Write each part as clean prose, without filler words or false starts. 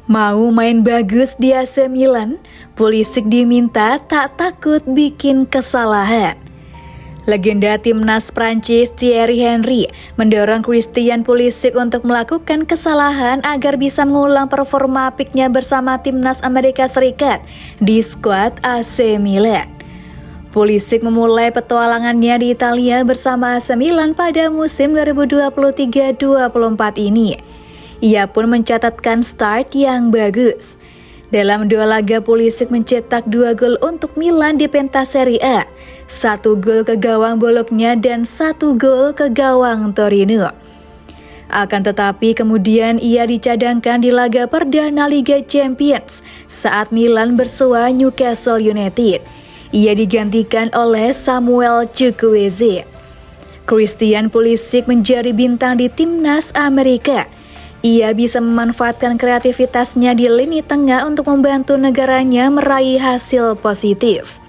Mau main bagus di AC Milan, Pulisic diminta tak takut bikin kesalahan. Legenda timnas Prancis Thierry Henry mendorong Christian Pulisic untuk melakukan kesalahan agar bisa mengulang performa apiknya bersama timnas Amerika Serikat di skuad AC Milan. Pulisic memulai petualangannya di Italia bersama AC Milan pada musim 2023-24 ini. Ia pun mencatatkan start yang bagus. Dalam 2 laga Pulisic mencetak 2 gol untuk Milan di pentas Serie A, 1 gol ke gawang Bologna dan 1 gol ke gawang Torino. Akan tetapi kemudian ia dicadangkan di laga perdana Liga Champions saat Milan bersua Newcastle United. Ia digantikan oleh Samuel Chukwueze. Christian Pulisic menjadi bintang di timnas Amerika. Ia bisa memanfaatkan kreativitasnya di lini tengah untuk membantu negaranya meraih hasil positif.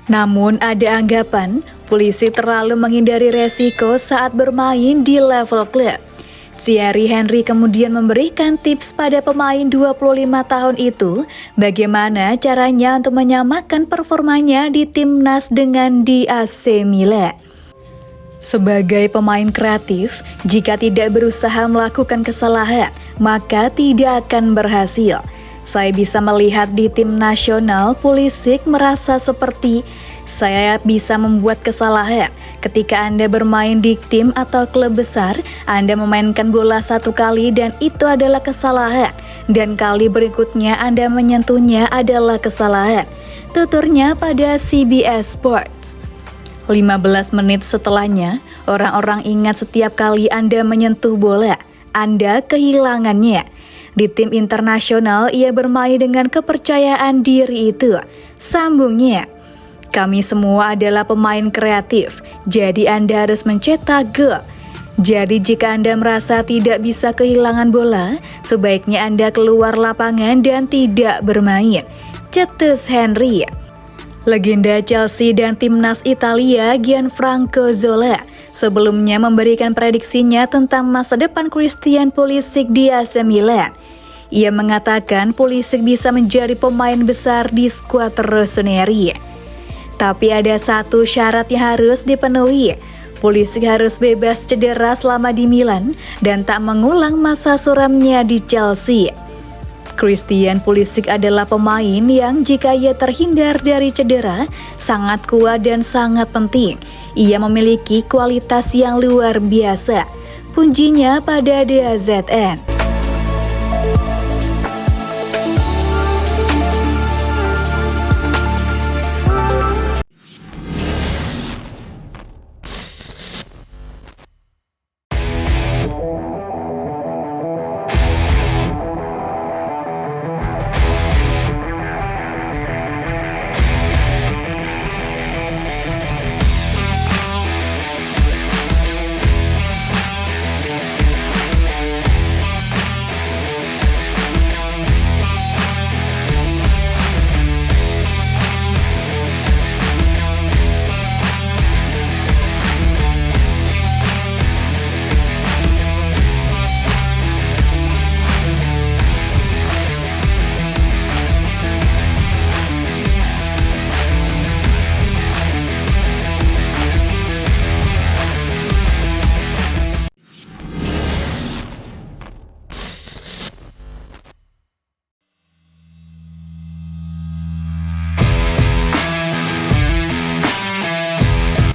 Namun ada anggapan Pulisic terlalu menghindari resiko saat bermain di level klub. Thierry Henry kemudian memberikan tips pada pemain 25 tahun itu bagaimana caranya untuk menyamakan performanya di timnas dengan di AC Milan. Sebagai pemain kreatif, jika tidak berusaha melakukan kesalahan, maka tidak akan berhasil. Saya bisa melihat di tim nasional, Pulisic merasa seperti saya bisa membuat kesalahan. Ketika Anda bermain di tim atau klub besar, Anda memainkan bola 1 kali dan itu adalah kesalahan. Dan kali berikutnya Anda menyentuhnya adalah kesalahan. Tuturnya pada CBS Sports. 15 menit setelahnya, orang-orang ingat setiap kali Anda menyentuh bola, Anda kehilangannya. Di tim internasional, ia bermain dengan kepercayaan diri itu. Sambungnya, kami semua adalah pemain kreatif, jadi Anda harus mencetak gol. Jadi jika Anda merasa tidak bisa kehilangan bola, sebaiknya Anda keluar lapangan dan tidak bermain. Cetus Henry. Legenda Chelsea dan timnas Italia Gianfranco Zola sebelumnya memberikan prediksinya tentang masa depan Christian Pulisic di AC Milan. Ia mengatakan Pulisic bisa menjadi pemain besar di skuad rossoneri. Tapi ada satu syarat yang harus dipenuhi. Pulisic harus bebas cedera selama di Milan dan tak mengulang masa suramnya di Chelsea. Christian Pulisic adalah pemain yang jika ia terhindar dari cedera, sangat kuat dan sangat penting. Ia memiliki kualitas yang luar biasa. Pujinya pada DAZN.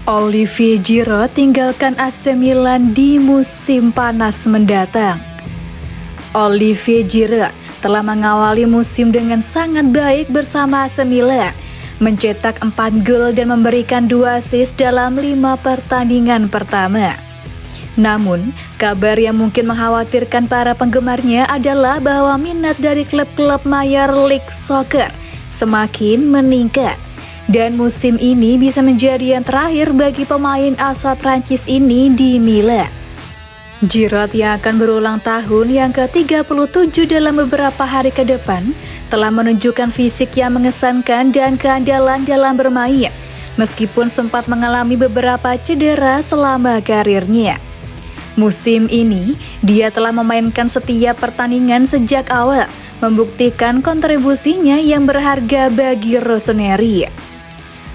Olivier Giroud tinggalkan AC Milan di musim panas mendatang. Olivier Giroud telah mengawali musim dengan sangat baik bersama AC Milan, mencetak 4 gol dan memberikan 2 assist dalam 5 pertandingan pertama. Namun, kabar yang mungkin mengkhawatirkan para penggemarnya adalah bahwa minat dari klub-klub Major League Soccer semakin meningkat. Dan musim ini bisa menjadi yang terakhir bagi pemain asal Prancis ini di Milan. Giroud yang akan berulang tahun yang ke-37 dalam beberapa hari ke depan telah menunjukkan fisik yang mengesankan dan keandalan dalam bermain, meskipun sempat mengalami beberapa cedera selama karirnya. Musim ini, dia telah memainkan setiap pertandingan sejak awal, membuktikan kontribusinya yang berharga bagi Rossoneri.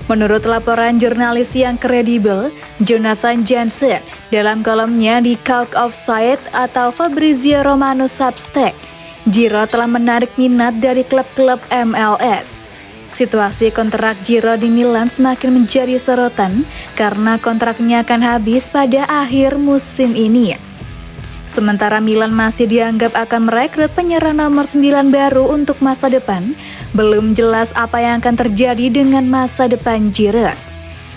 Menurut laporan jurnalis yang kredibel, Jonathan Jansen, dalam kolomnya di Calc Offside atau Fabrizio Romano Substack, Giroud telah menarik minat dari klub-klub MLS. Situasi kontrak Giroud di Milan semakin menjadi sorotan karena kontraknya akan habis pada akhir musim ini. Sementara Milan masih dianggap akan merekrut penyerang nomor 9 baru untuk masa depan, belum jelas apa yang akan terjadi dengan masa depan Giroud.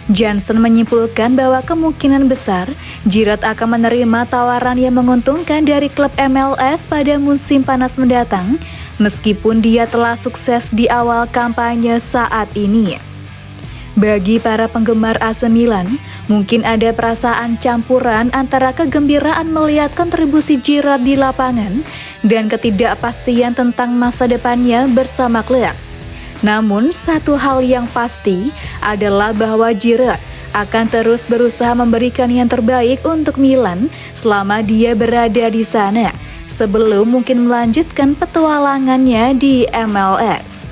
Johnson menyimpulkan bahwa kemungkinan besar Giroud akan menerima tawaran yang menguntungkan dari klub MLS pada musim panas mendatang, meskipun dia telah sukses di awal kampanye saat ini. Bagi para penggemar AC Milan, mungkin ada perasaan campuran antara kegembiraan melihat kontribusi Giroud di lapangan dan ketidakpastian tentang masa depannya bersama klub. Namun, satu hal yang pasti adalah bahwa Giroud akan terus berusaha memberikan yang terbaik untuk Milan selama dia berada di sana, sebelum mungkin melanjutkan petualangannya di MLS.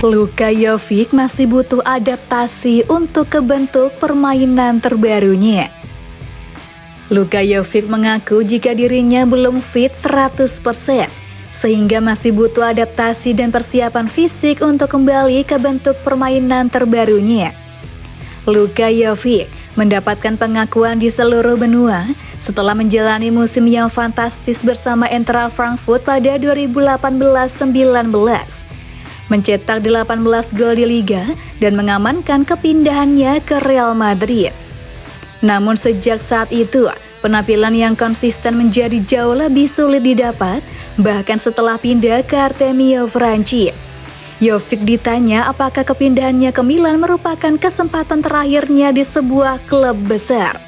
Luka Jovic masih butuh adaptasi untuk kebentuk permainan terbarunya. Luka Jovic mengaku jika dirinya belum fit 100%, sehingga masih butuh adaptasi dan persiapan fisik untuk kembali ke bentuk permainan terbarunya. Luka Jovic mendapatkan pengakuan di seluruh benua setelah menjalani musim yang fantastis bersama Eintracht Frankfurt pada 2018-19. Mencetak 18 gol di Liga dan mengamankan kepindahannya ke Real Madrid. Namun sejak saat itu, penampilan yang konsisten menjadi jauh lebih sulit didapat, bahkan setelah pindah ke Artemio Franchi. Jovic ditanya apakah kepindahannya ke Milan merupakan kesempatan terakhirnya di sebuah klub besar.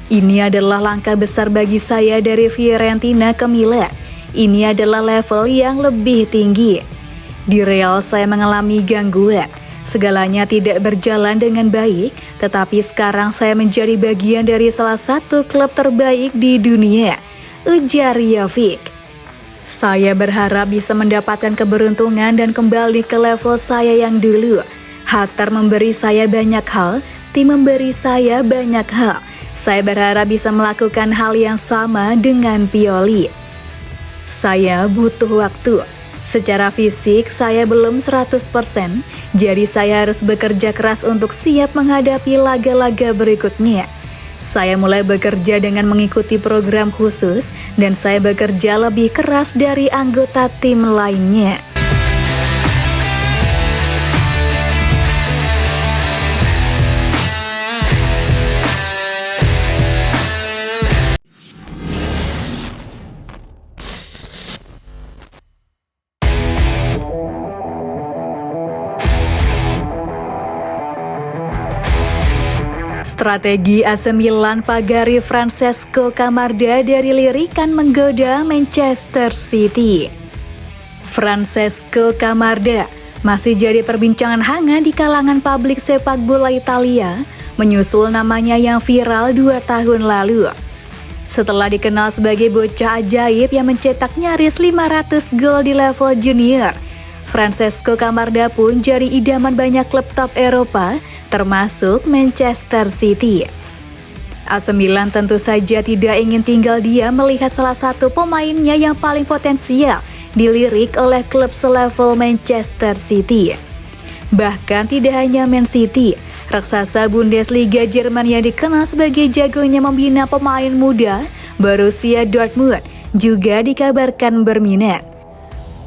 Ini adalah langkah besar bagi saya dari Fiorentina ke Milan. Ini adalah level yang lebih tinggi. Di Real saya mengalami gangguan, segalanya tidak berjalan dengan baik, tetapi sekarang saya menjadi bagian dari salah satu klub terbaik di dunia, ujar Jovic. Saya berharap bisa mendapatkan keberuntungan dan kembali ke level saya yang dulu. Hatar memberi saya banyak hal, tim memberi saya banyak hal. Saya berharap bisa melakukan hal yang sama dengan Pioli. Saya butuh waktu. Secara fisik saya belum 100%, jadi saya harus bekerja keras untuk siap menghadapi laga-laga berikutnya. Saya mulai bekerja dengan mengikuti program khusus dan saya bekerja lebih keras dari anggota tim lainnya. Strategi AC Milan pagari Francesco Camarda dari lirikan menggoda Manchester City. Francesco Camarda masih jadi perbincangan hangat di kalangan publik sepak bola Italia, menyusul namanya yang viral 2 tahun lalu. Setelah dikenal sebagai bocah ajaib yang mencetak nyaris 500 gol di level junior, Francesco Camarda pun jadi idaman banyak klub top Eropa, termasuk Manchester City. AC Milan tentu saja tidak ingin tinggal diam melihat salah satu pemainnya yang paling potensial dilirik oleh klub selevel Manchester City. Bahkan tidak hanya Man City, raksasa Bundesliga Jerman yang dikenal sebagai jagonya membina pemain muda, Borussia Dortmund, juga dikabarkan berminat.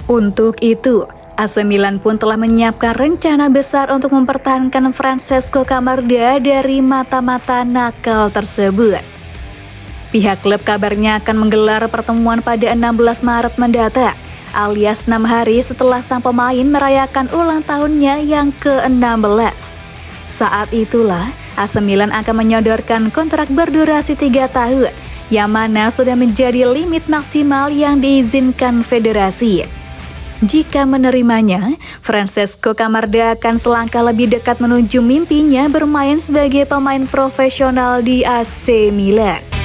Untuk itu, AC Milan pun telah menyiapkan rencana besar untuk mempertahankan Francesco Camarda dari mata-mata nakal tersebut. Pihak klub kabarnya akan menggelar pertemuan pada 16 Maret mendatang, alias 6 hari setelah sang pemain merayakan ulang tahunnya yang ke-16. Saat itulah AC Milan akan menyodorkan kontrak berdurasi 3 tahun, yang mana sudah menjadi limit maksimal yang diizinkan federasi. Jika menerimanya, Francesco Camarda akan selangkah lebih dekat menuju mimpinya bermain sebagai pemain profesional di AC Milan.